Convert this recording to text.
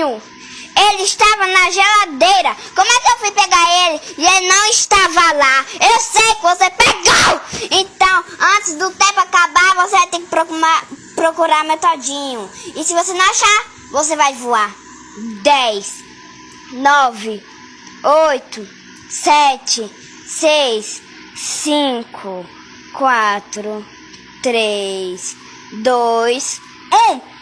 metodinho. Ele estava na geladeira. Como é que eu fui pegar ele e ele não estava lá? Eu sei que você pegou. Então, antes do tempo acabar, você vai ter que procurar metodinho. E se você não achar, você vai voar. 10, 9, 8, 7, 6, 5, 4, 3, 2, 1.